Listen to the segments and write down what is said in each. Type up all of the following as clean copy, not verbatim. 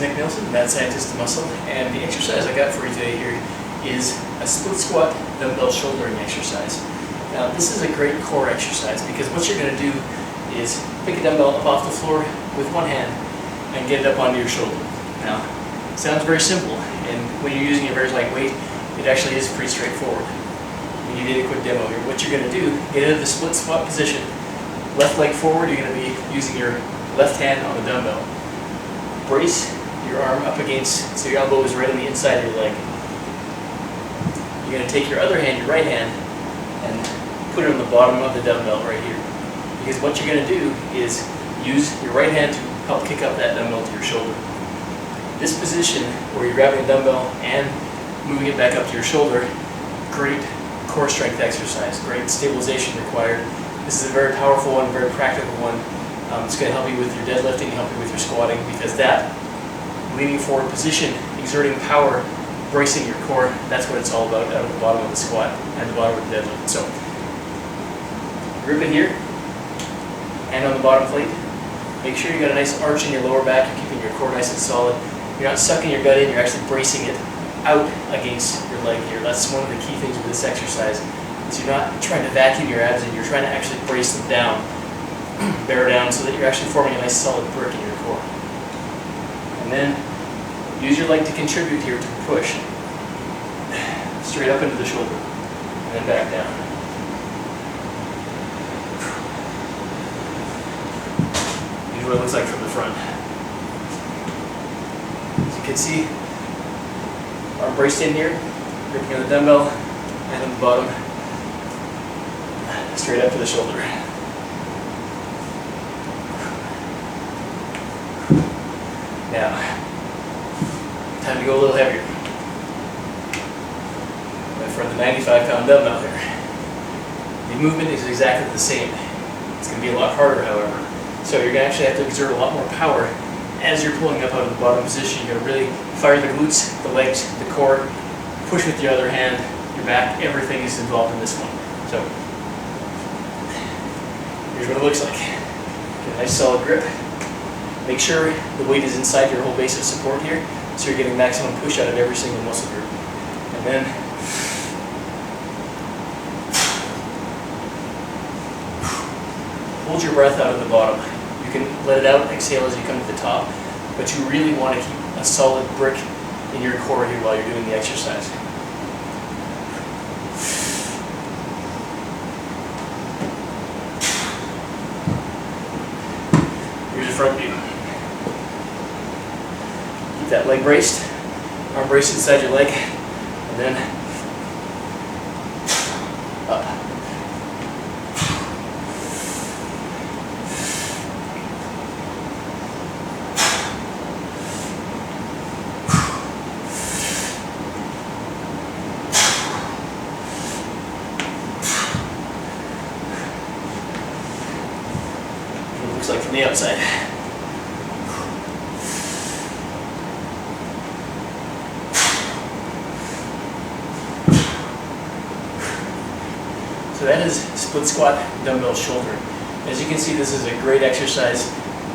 is Nick Nilsson, Mad Scientist of Muscle, and the exercise I got for you today here is a split squat dumbbell shouldering exercise. Now this is a great core exercise because what you're going to do is pick a dumbbell up off the floor with one hand and get it up onto your shoulder. Now it sounds very simple, and when you're using a very light weight, it actually is pretty straightforward. We did a quick demo here. What you're going to do, get into the split squat position, left leg forward, you're going to be using your left hand on the dumbbell. Brace your arm up against, so your elbow is right on the inside of your leg. You're going to take your other hand, your right hand, and put it on the bottom of the dumbbell right here. Because what you're going to do is use your right hand to help kick up that dumbbell to your shoulder. This position, where you're grabbing a dumbbell and moving it back up to your shoulder, great core strength exercise, great stabilization required. This is a very powerful one, very practical one. It's going to help you with your deadlifting, help you with your squatting, because that leaning forward position, exerting power, bracing your core, that's what it's all about out of the bottom of the squat and the bottom of the deadlift. So, grip it here, hand on the bottom plate. Make sure you got a nice arch in your lower back, you're keeping your core nice and solid. You're not sucking your gut in, you're actually bracing it out against your leg here. That's one of the key things with this exercise, is you're not trying to vacuum your abs in, you're trying to actually brace them down, bear down, so that you're actually forming a nice solid brick in your core. And then use your leg to contribute here to push. Straight up into the shoulder, and then back down. Here's what it looks like from the front. As you can see, arm braced in here, gripping on the dumbbell, and on the bottom, straight up to the shoulder. Now, time to go a little heavier. Went for the 95-pound dumbbell here. The movement is exactly the same. It's going to be a lot harder, however. So you're going to actually have to exert a lot more power as you're pulling up out of the bottom position. You're going to really fire the glutes, the legs, the core, push with your other hand, your back, everything is involved in this one. So, here's what it looks like. Get a nice solid grip. Make sure the weight is inside your whole base of support here, so you're getting maximum push out of every single muscle group. And then hold your breath out at the bottom. You can let it out, exhale as you come to the top, but you really want to keep a solid brick in your core here while you're doing the exercise. Here's a front view. Keep that leg braced, arm braced inside your leg, and then up. Looks like from the outside. So that is split squat dumbbell shouldering. As you can see, this is a great exercise.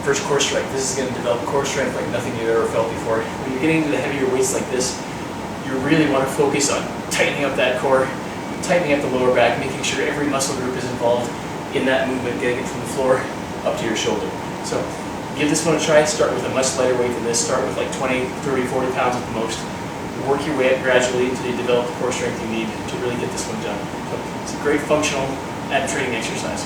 First core strength. This is going to develop core strength like nothing you've ever felt before. When you're getting into the heavier weights like this, you really want to focus on tightening up that core, tightening up the lower back, making sure every muscle group is involved in that movement, getting it from the floor up to your shoulder. So give this one a try. Start with a much lighter weight than this. Start with like 20, 30, 40 pounds at the most. Work your way up gradually until you develop the core strength you need to really get this one done. So it's a great functional ab training exercise.